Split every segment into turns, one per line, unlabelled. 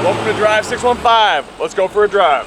Welcome to Drive 615. Let's go for a drive.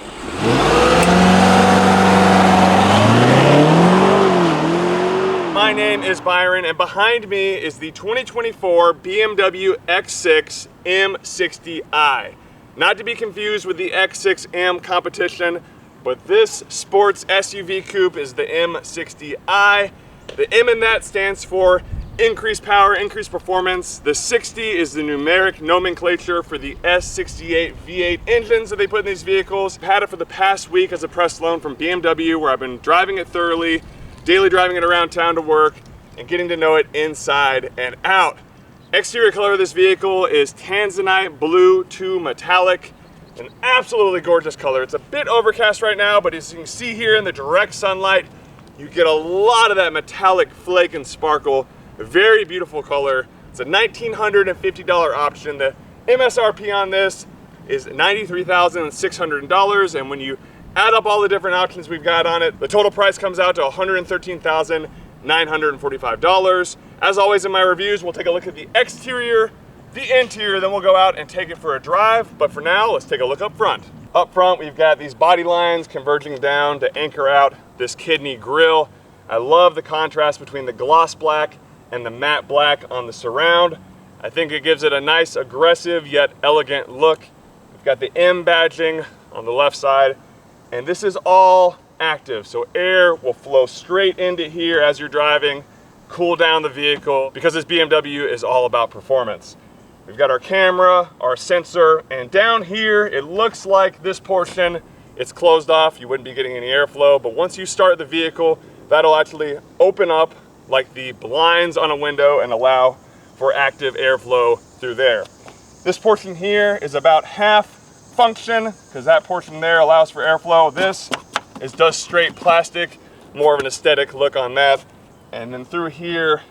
My name is Byron, and behind me is the 2024 BMW X6 M60i. Not to be confused with the X6M competition, but this sports SUV coupe is the M60i. The M in that stands for increased power, increased performance. The 60 is the numeric nomenclature for the S68 V8 engines that they put in these vehicles. I've had it for the past week as a press loan from BMW, where I've been driving it thoroughly, daily driving it around town to work, and getting to know it inside and out. Exterior color of this vehicle is Tanzanite Blue to Metallic. An absolutely gorgeous color. It's a bit overcast right now, but as you can see here in the direct sunlight, you get a lot of that metallic flake and sparkle. A very beautiful color. It's a $1,950 option. The MSRP on this is $93,600, and when you add up all the different options we've got on it, the total price comes out to $113,945. As always in my reviews, we'll take a look at the exterior, the interior, then we'll go out and take it for a drive. But for now, let's take a look up front. Up front, we've got these body lines converging down to anchor out this kidney grille. I love the contrast between the gloss black and the matte black on the surround. I think it gives it a nice, aggressive, yet elegant look. We've got the M badging on the left side, and this is all active, so air will flow straight into here as you're driving, cool down the vehicle, because this BMW is all about performance. We've got our camera, our sensor, and down here, it looks like this portion, it's closed off. You wouldn't be getting any airflow, but once you start the vehicle, that'll actually open up like the blinds on a window and allow for active airflow through there. This portion here is about half function, because that portion there allows for airflow. This is just straight plastic, more of an aesthetic look on that. And then through here,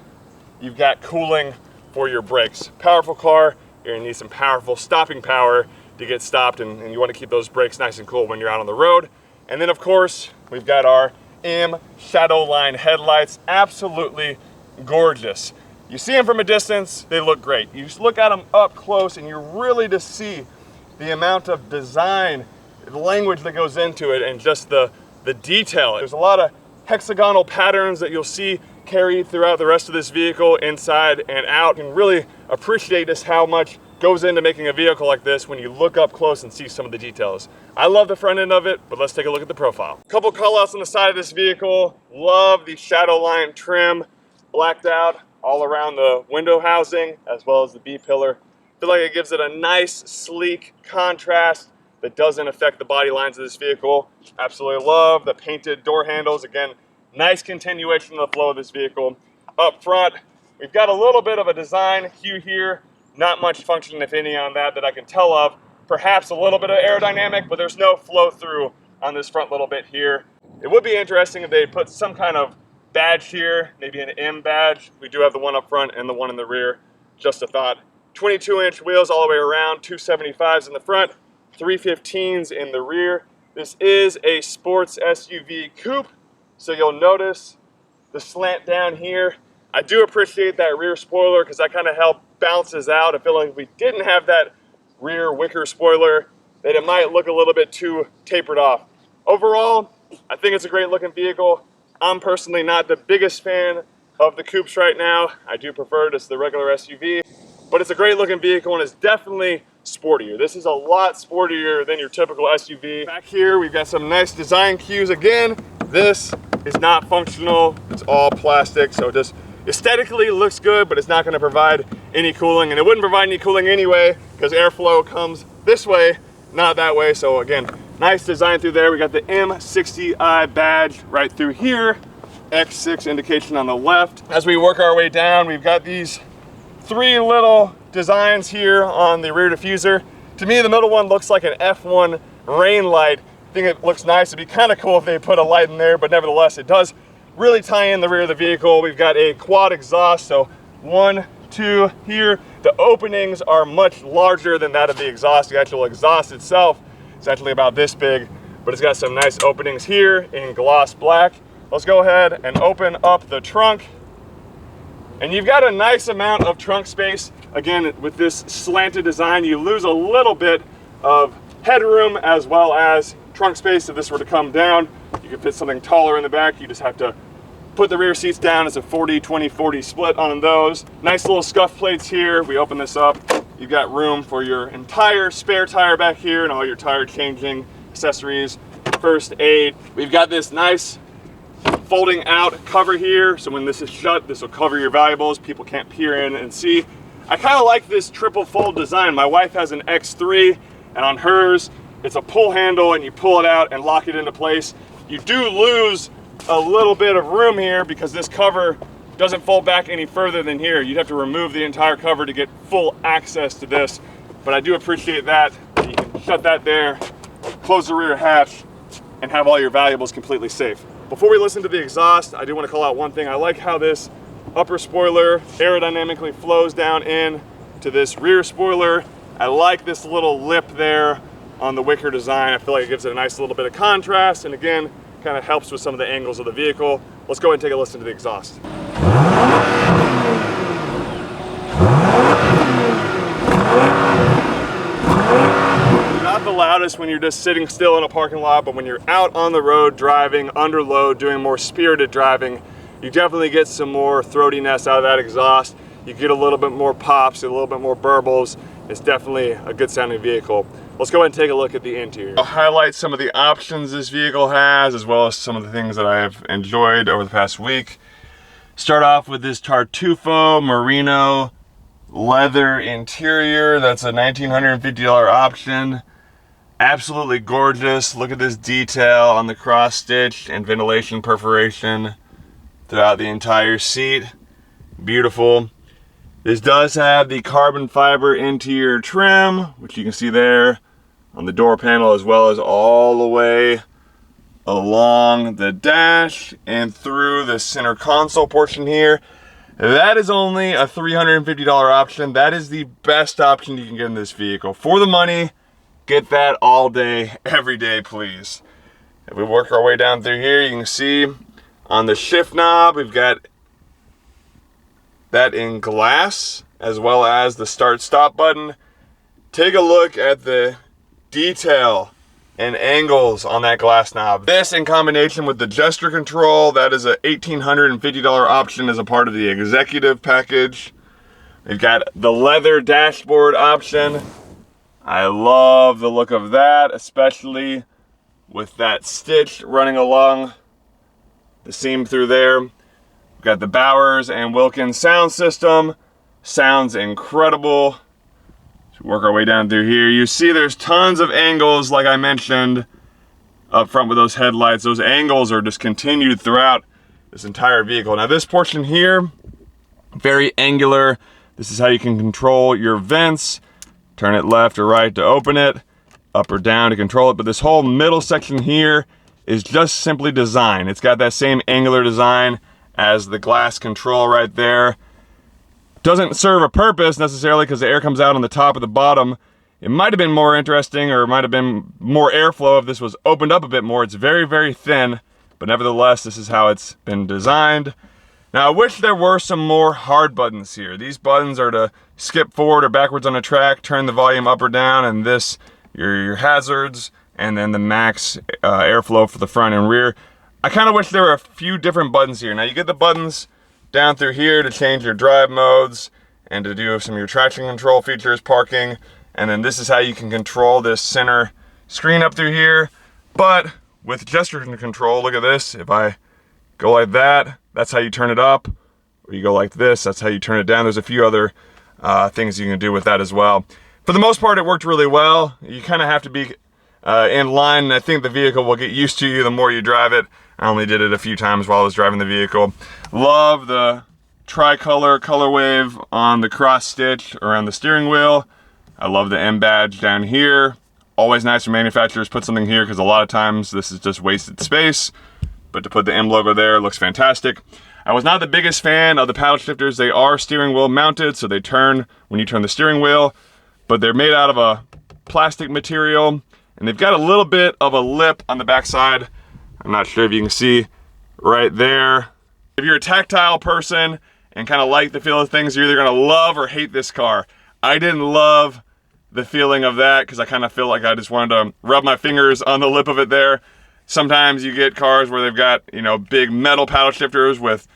you've got cooling for your brakes. Powerful car, you're gonna need some powerful stopping power to get stopped, and you wanna keep those brakes nice and cool when you're out on the road. And then of course, we've got our M shadow line headlights, absolutely gorgeous. You see them from a distance, they look great. You just look at them up close and you really just see the amount of design, the language that goes into it, and just the detail. There's a lot of hexagonal patterns that you'll see carried throughout the rest of this vehicle, inside and out. You can really appreciate just how much goes into making a vehicle like this when you look up close and see some of the details. I love the front end of it, but let's take a look at the profile. A couple call outs on the side of this vehicle. Love the shadow line trim, blacked out all around the window housing, as well as the B-pillar. I feel like it gives it a nice, sleek contrast that doesn't affect the body lines of this vehicle. Absolutely love the painted door handles. Again, nice continuation of the flow of this vehicle. Up front, we've got a little bit of a design hue here. Not much function, if any, on that I can tell of. Perhaps a little bit of aerodynamic, but there's no flow through on this front little bit here. It would be interesting if they put some kind of badge here, maybe an M badge. We do have the one up front and the one in the rear. Just a thought. 22-inch wheels all the way around, 275s in the front, 315s in the rear. This is a sports SUV coupe, so you'll notice the slant down here. I do appreciate that rear spoiler because that kind of helps balances out. I feel like if we didn't have that rear wicker spoiler, that it might look a little bit too tapered off. Overall, I think it's a great looking vehicle. I'm personally not the biggest fan of the coupes right now. I do prefer just the regular SUV, but it's a great looking vehicle and it's definitely sportier. This is a lot sportier than your typical SUV. Back here, we've got some nice design cues. Again, this is not functional. It's all plastic, so just aesthetically looks good, but it's not going to provide any cooling, and it wouldn't provide any cooling anyway because airflow comes this way, not that way. So again, nice design through there. We got the M60i badge right through here, X6 indication on the left. As we work our way down, we've got these three little designs here on the rear diffuser. To me, the middle one looks like an F1 rain light. I think it looks nice. It'd be kind of cool if they put a light in there, but nevertheless, it does really tie in the rear of the vehicle. We've got a quad exhaust, so 1, 2 here. The openings are much larger than that of the exhaust. The actual exhaust itself is actually about this big, but it's got some nice openings here in gloss black. Let's go ahead and open up the trunk. And you've got a nice amount of trunk space. Again, with this slanted design, you lose a little bit of headroom as well as trunk space. If this were to come down, you could fit something taller in the back. You just have to put the rear seats down. It's a 40-20-40 split on those. Nice little scuff plates here. We open this up. You've got room for your entire spare tire back here and all your tire changing accessories, first aid. We've got this nice folding out cover here. So when this is shut, this will cover your valuables. People can't peer in and see. I kind of like this triple fold design. My wife has an X3 and on hers, it's a pull handle and you pull it out and lock it into place. You do lose a little bit of room here because this cover doesn't fold back any further than here. You'd have to remove the entire cover to get full access to this, but I do appreciate that. You can shut that there, close the rear hatch, and have all your valuables completely safe. Before we listen to the exhaust, I do want to call out one thing. I like how this upper spoiler aerodynamically flows down in to this rear spoiler. I like this little lip there on the wicker design. I feel like it gives it a nice little bit of contrast, and again, kind of helps with some of the angles of the vehicle. Let's go ahead and take a listen to the exhaust. Not the loudest when you're just sitting still in a parking lot, but when you're out on the road driving under load, doing more spirited driving, you definitely get some more throatiness out of that exhaust. You get a little bit more pops, a little bit more burbles. It's definitely a good sounding vehicle. Let's go ahead and take a look at the interior. I'll highlight some of the options this vehicle has, as well as some of the things that I have enjoyed over the past week. Start off with this Tartufo Merino leather interior. That's a $1,950 option. Absolutely gorgeous. Look at this detail on the cross stitch and ventilation perforation throughout the entire seat. Beautiful. This does have the carbon fiber interior trim, which you can see there on the door panel, as well as all the way along the dash and through the center console portion here. That is only a $350 option. That is the best option you can get in this vehicle. For the money, get that all day, every day, please. If we work our way down through here, you can see on the shift knob, we've got that in glass, as well as the start stop button. Take a look at the detail and angles on that glass knob. This in combination with the gesture control, that is a $1,850 option as a part of the executive package. We've got the leather dashboard option. I love the look of that, especially with that stitch running along the seam through there. We've got the Bowers and Wilkins sound system. Sounds incredible. So work our way down through here. You see there's tons of angles, like I mentioned, up front with those headlights. Those angles are just continued throughout this entire vehicle. Now this portion here, very angular. This is how you can control your vents. Turn it left or right to open it, up or down to control it. But this whole middle section here is just simply design. It's got that same angular design as the glass control right there. Doesn't serve a purpose necessarily because the air comes out on the top or the bottom. It might have been more interesting, or it might have been more airflow if this was opened up a bit more. It's very, very thin, but nevertheless, this is how it's been designed. Now, I wish there were some more hard buttons here. These buttons are to skip forward or backwards on a track, turn the volume up or down, and this, your hazards, and then the max airflow for the front and rear. I kind of wish there were a few different buttons here. Now, you get the buttons down through here to change your drive modes and to do some of your traction control features, parking, and then this is how you can control this center screen up through here. But with gesture control, look at this. If I go like that, that's how you turn it up. Or you go like this, that's how you turn it down. There's a few other things you can do with that as well. For the most part, it worked really well. You kind of have to be in line, and I think the vehicle will get used to you the more you drive it. I only did it a few times while I was driving the vehicle. Love the tricolor color wave on the cross stitch around the steering wheel. I love the M badge down here. Always nice when manufacturers put something here because a lot of times this is just wasted space. But to put the M logo there looks fantastic. I was not the biggest fan of the paddle shifters. They are steering wheel mounted, so they turn when you turn the steering wheel, but they're made out of a plastic material, and they've got a little bit of a lip on the backside. I'm not sure if you can see right there. If you're a tactile person and kind of like the feel of things, you're either gonna love or hate this car. I didn't love the feeling of that because I kind of feel like I just wanted to rub my fingers on the lip of it there. Sometimes you get cars where they've got, you know, big metal paddle shifters with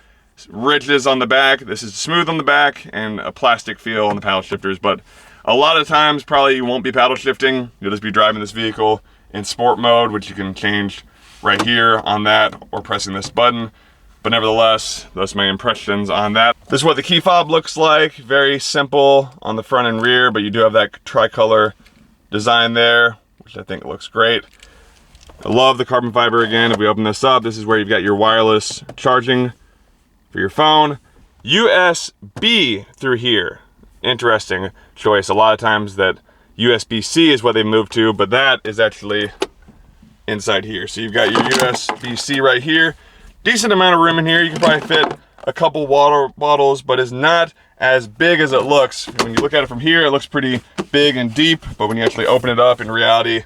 ridges on the back. This is smooth on the back and a plastic feel on the paddle shifters, but a lot of times probably you won't be paddle shifting. You'll just be driving this vehicle in sport mode, which you can change right here on that or pressing this button. But nevertheless, those are my impressions on that. This is what the key fob looks like. Very simple on the front and rear, but you do have that tricolor design there, which I think looks great. I love the carbon fiber again. If we open this up, this is where you've got your wireless charging for your phone. USB through here. Interesting choice. A lot of times that USB-C is what they move to, but that is actually inside here. So you've got your USB-C right here. Decent amount of room in here. You can probably fit a couple water bottles, but it's not as big as it looks. When you look at it from here, it looks pretty big and deep, but when you actually open it up, in reality,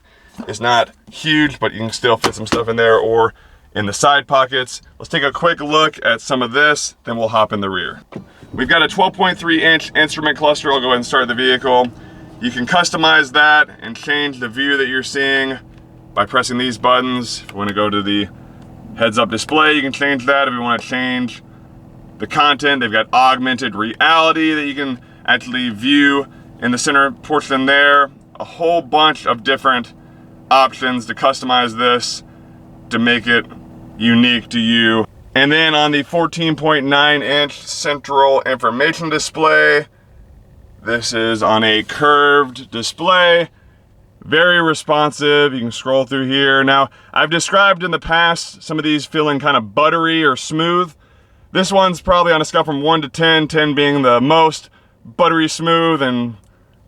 it's not huge, but you can still fit some stuff in there or in the side pockets. Let's take a quick look at some of this, then we'll hop in the rear. We've got a 12.3-inch instrument cluster. I'll go ahead and start the vehicle. You can customize that and change the view that you're seeing by pressing these buttons. If you want to go to the heads-up display, you can change that. If you want to change the content, they've got augmented reality that you can actually view in the center portion there. A whole bunch of different options to customize this to make it unique to you. And then on the 14.9-inch central information display, this is on a curved display. Very responsive. You can scroll through here. Now, I've described in the past some of these feeling kind of buttery or smooth. This one's probably on a scale from 1 to 10, 10 being the most buttery smooth and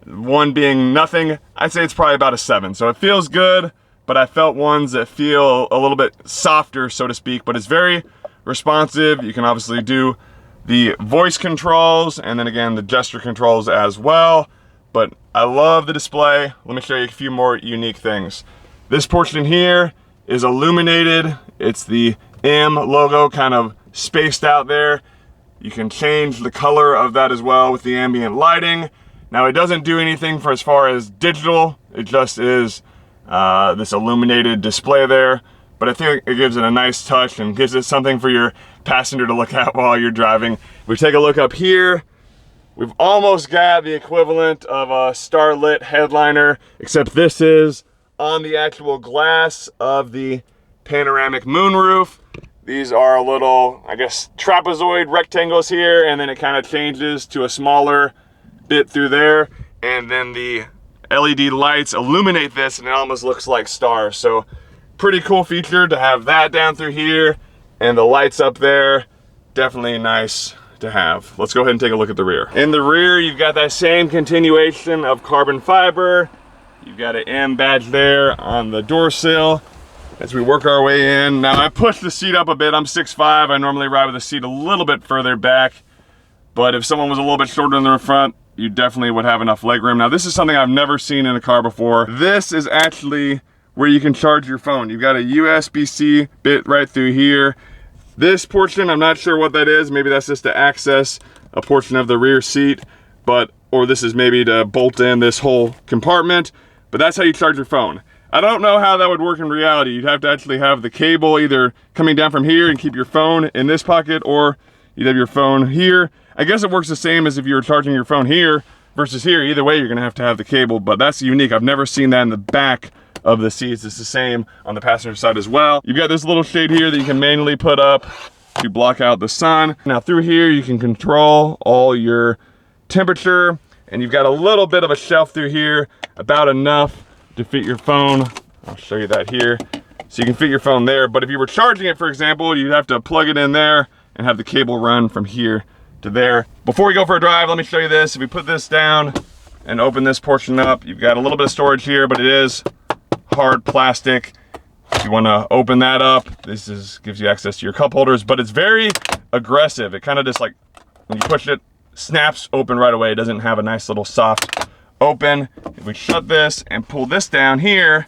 1 being nothing. I'd say it's probably about a 7. So it feels good, but I felt ones that feel a little bit softer, so to speak, but it's very responsive. You can obviously do the voice controls and then again the gesture controls as well. But I love the display. Let me show you a few more unique things. This portion here is illuminated. It's the M logo kind of spaced out there. You can change the color of that as well with the ambient lighting. Now it doesn't do anything for as far as digital. It just is this illuminated display there. But I think it gives it a nice touch and gives it something for your passenger to look at while you're driving. If we take a look up here, we've almost got the equivalent of a starlit headliner, except this is on the actual glass of the panoramic moonroof. These are a little, I guess, trapezoid rectangles here, and then it kind of changes to a smaller bit through there. And then the LED lights illuminate this, and it almost looks like stars. So pretty cool feature to have that down through here, and the lights up there, definitely nice to have. Let's go ahead and take a look at the rear. In the rear, you've got that same continuation of carbon fiber. You've got an M badge there on the door sill as we work our way in. Now I pushed the seat up a bit. I'm 6'5". I normally ride with the seat a little bit further back, but if someone was a little bit shorter in the front, you definitely would have enough leg room. Now this is something I've never seen in a car before. This is actually where you can charge your phone. You've got a USB-C bit right through here. This portion, I'm not sure what that is. Maybe that's just to access a portion of the rear seat, or this is maybe to bolt in this whole compartment, but that's how you charge your phone. I don't know how that would work in reality. You'd have to actually have the cable either coming down from here and keep your phone in this pocket, or you'd have your phone here. I guess it works the same as if you were charging your phone here versus here. Either way, you're gonna have to have the cable, but that's unique. I've never seen that in the back of the seats. It's the same on the passenger side as well. You've got this little shade here that you can manually put up to block out the sun. Now through here, you can control all your temperature, and you've got a little bit of a shelf through here, about enough to fit your phone. I'll show you that here. So you can fit your phone there, but if you were charging it, for example, you'd have to plug it in there and have the cable run from here to there. Before we go for a drive, let me show you this. If we put this down and open this portion up, you've got a little bit of storage here, but it is hard plastic. If you want to open that up, this gives you access to your cup holders, but it's very aggressive. It kind of just like, when you push it, snaps open right away. It doesn't have a nice little soft open. If we shut this and pull this down here,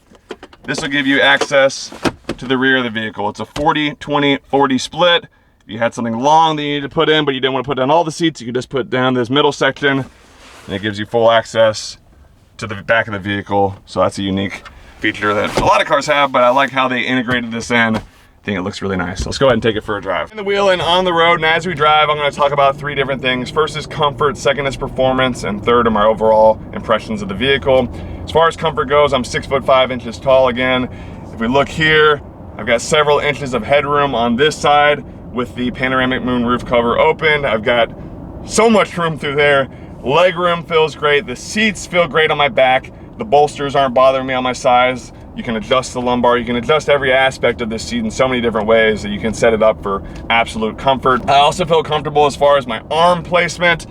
this will give you access to the rear of the vehicle. It's a 40-20-40 split. If you had something long that you needed to put in, but you didn't want to put down all the seats, you can just put down this middle section, and it gives you full access to the back of the vehicle. So that's a unique feature that a lot of cars have, but I like how they integrated this in. I think it looks really nice. Let's go ahead and take it for a drive. In the wheel and on the road, and as we drive, I'm gonna talk about 3 different things. First is comfort, second is performance, and third are my overall impressions of the vehicle. As far as comfort goes, I'm 6'5" tall again. If we look here, I've got several inches of headroom on this side with the panoramic moonroof cover open. I've got so much room through there. Leg room feels great. The seats feel great on my back. The bolsters aren't bothering me on my sides. You can adjust the lumbar. You can adjust every aspect of this seat in so many different ways that you can set it up for absolute comfort. I also feel comfortable as far as my arm placement.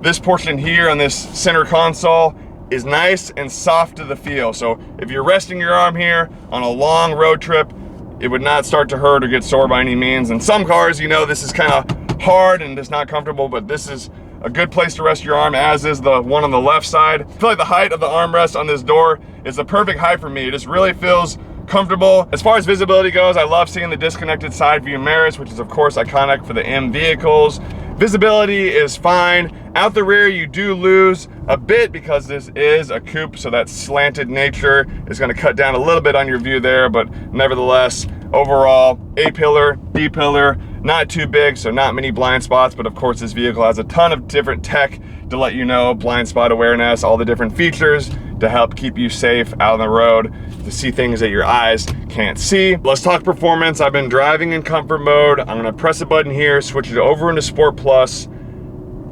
This portion here on this center console is nice and soft to the feel. So if you're resting your arm here on a long road trip, it would not start to hurt or get sore by any means. In some cars, you know, this is kind of hard and it's not comfortable, but this is a good place to rest your arm, as is the one on the left side. I feel like the height of the armrest on this door is the perfect height for me. It just really feels comfortable. As far as visibility goes, I love seeing the disconnected side view mirrors, which is of course iconic for the M vehicles. Visibility is fine. Out the rear, you do lose a bit because this is a coupe, so that slanted nature is gonna cut down a little bit on your view there, but nevertheless, overall, A-pillar, B-pillar, not too big, so not many blind spots, but of course this vehicle has a ton of different tech to let you know, blind spot awareness, all the different features to help keep you safe out on the road, to see things that your eyes can't see. Let's talk performance. I've been driving in comfort mode. I'm gonna press a button here, switch it over into Sport Plus,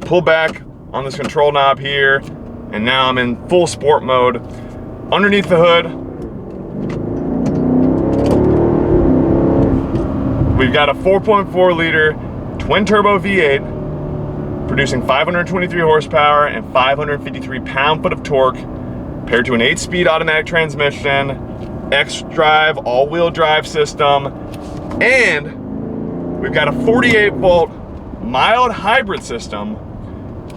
pull back on this control knob here, and now I'm in full sport mode. Underneath the hood, we've got a 4.4 liter twin turbo V8 producing 523 horsepower and 553 pound-foot of torque, paired to an 8-speed automatic transmission, X-Drive all-wheel drive system, and we've got a 48-volt mild hybrid system,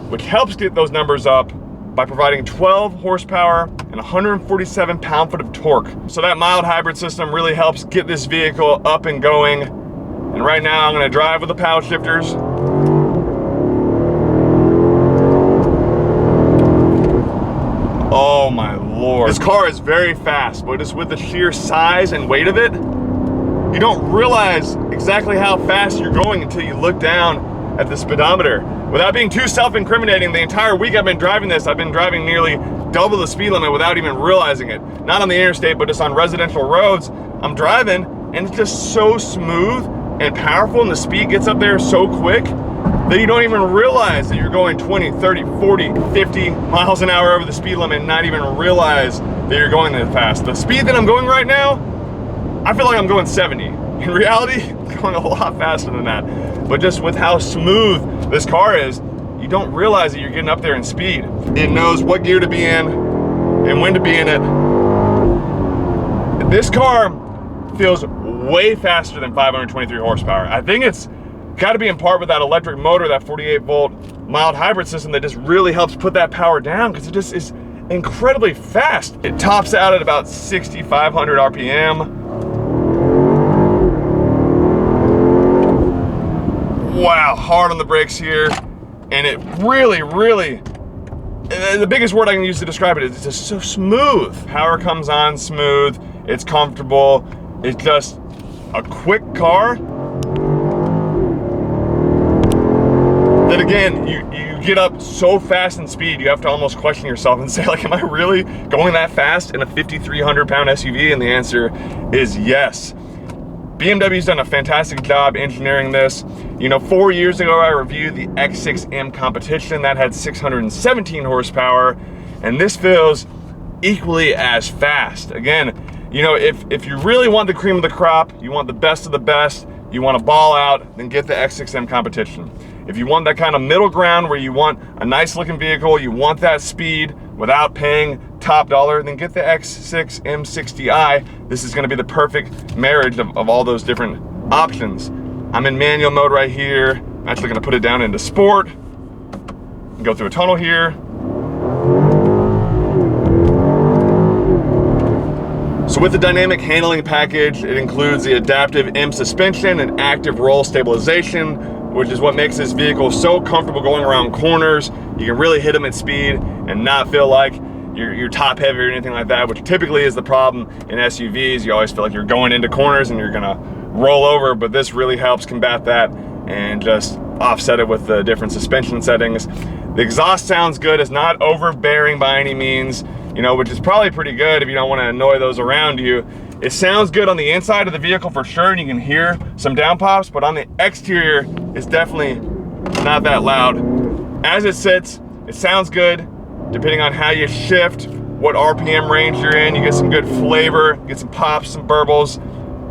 which helps get those numbers up by providing 12 horsepower and 147 pound-foot of torque. So that mild hybrid system really helps get this vehicle up and going. And right now I'm gonna drive with the paddle shifters. Oh my Lord. This car is very fast, but just with the sheer size and weight of it, you don't realize exactly how fast you're going until you look down at the speedometer. Without being too self-incriminating, the entire week I've been driving this, I've been driving nearly double the speed limit without even realizing it. Not on the interstate, but just on residential roads. I'm driving and it's just so smooth and powerful, and the speed gets up there so quick that you don't even realize that you're going 20, 30, 40, 50 miles an hour over the speed limit and not even realize that you're going that fast. The speed that I'm going right now, I feel like I'm going 70. In reality, I'm going a lot faster than that. But just with how smooth this car is, you don't realize that you're getting up there in speed. It knows what gear to be in and when to be in it. This car feels way faster than 523 horsepower. I think it's got to be in part with that electric motor, that 48-volt mild hybrid system that just really helps put that power down, because it just is incredibly fast. It tops out at about 6,500 RPM. Wow, hard on the brakes here, and it really, the biggest word I can use to describe it is it's just so smooth. Power comes on smooth, it's comfortable, it's just a quick car that, again, you get up so fast in speed, you have to almost question yourself and say, like, am I really going that fast in a 5,300 pound SUV? And the answer is yes. BMW's done a fantastic job engineering this. You know, 4 years ago, I reviewed the X6 M competition that had 617 horsepower, and this feels equally as fast. Again, you know, if you really want the cream of the crop, you want the best of the best, you want to ball out, then get the X6 M competition. If you want that kind of middle ground where you want a nice looking vehicle, you want that speed without paying top dollar, then get the X6 M60i. This is going to be the perfect marriage of all those different options. I'm in manual mode right here. I'm actually going to put it down into sport. Go through a tunnel here. So with the dynamic handling package, it includes the adaptive M suspension and active roll stabilization, which is what makes this vehicle so comfortable going around corners. You can really hit them at speed and not feel like you're top heavy or anything like that, which typically is the problem in SUVs. You always feel like you're going into corners and you're gonna roll over, but this really helps combat that and just offset it with the different suspension settings. The exhaust sounds good. It's not overbearing by any means, you know, which is probably pretty good if you don't want to annoy those around you. It sounds good on the inside of the vehicle for sure, and you can hear some down pops, but on the exterior, it's definitely not that loud. As it sits, it sounds good. Depending on how you shift, what RPM range you're in, you get some good flavor, get some pops, some burbles,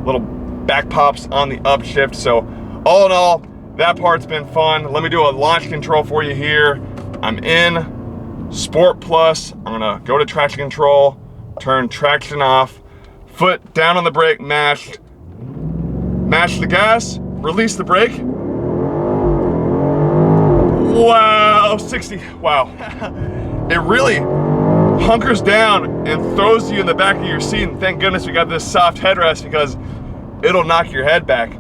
little back pops on the upshift. So all in all, that part's been fun. Let me do a launch control for you here. I'm in Sport Plus. I'm gonna go to traction control, turn traction off, foot down on the brake, mashed, mash the gas, release the brake. Wow, 60, wow. It really hunkers down and throws you in the back of your seat, and thank goodness we got this soft headrest because it'll knock your head back.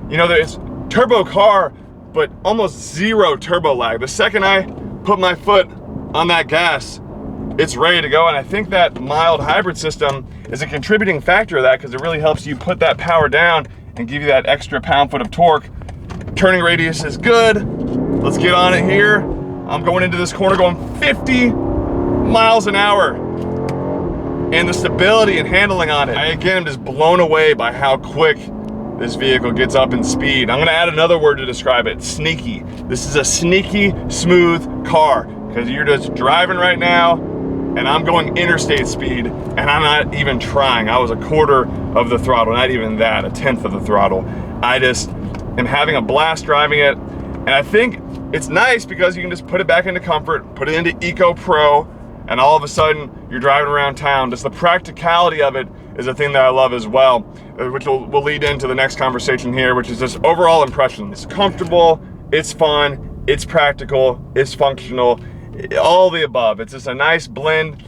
You know, there's turbo car, but almost zero turbo lag. The second I put my foot on that gas, it's ready to go, and I think that mild hybrid system is a contributing factor of that because it really helps you put that power down and give you that extra pound-foot of torque. Turning radius is good. Let's get on it here. I'm going into this corner going 50 miles an hour. And the stability and handling on it, I again am just blown away by how quick this vehicle gets up in speed. I'm gonna add another word to describe it, sneaky. This is a sneaky, smooth car because you're just driving right now and I'm going interstate speed and I'm not even trying. I was a quarter of the throttle, not even that, a tenth of the throttle. I just am having a blast driving it. And I think it's nice because you can just put it back into comfort, put it into Eco Pro, and all of a sudden you're driving around town. Just the practicality of it is a thing that I love as well, which will lead into the next conversation here, which is just overall impression. It's comfortable, it's fun, it's practical, it's functional, all the above. It's just a nice blend.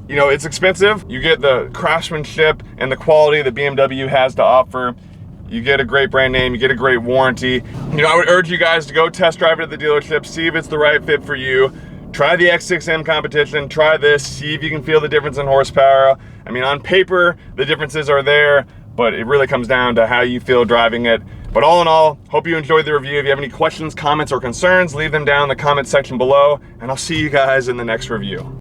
You know, it's expensive. You get the craftsmanship and the quality that BMW has to offer. You get a great brand name, you get a great warranty. You know, I would urge you guys to go test drive it at the dealership, see if it's the right fit for you. Try the X6M competition, try this, see if you can feel the difference in horsepower. I mean, on paper, the differences are there, but it really comes down to how you feel driving it. But all in all, hope you enjoyed the review. If you have any questions, comments, or concerns, leave them down in the comment section below, and I'll see you guys in the next review.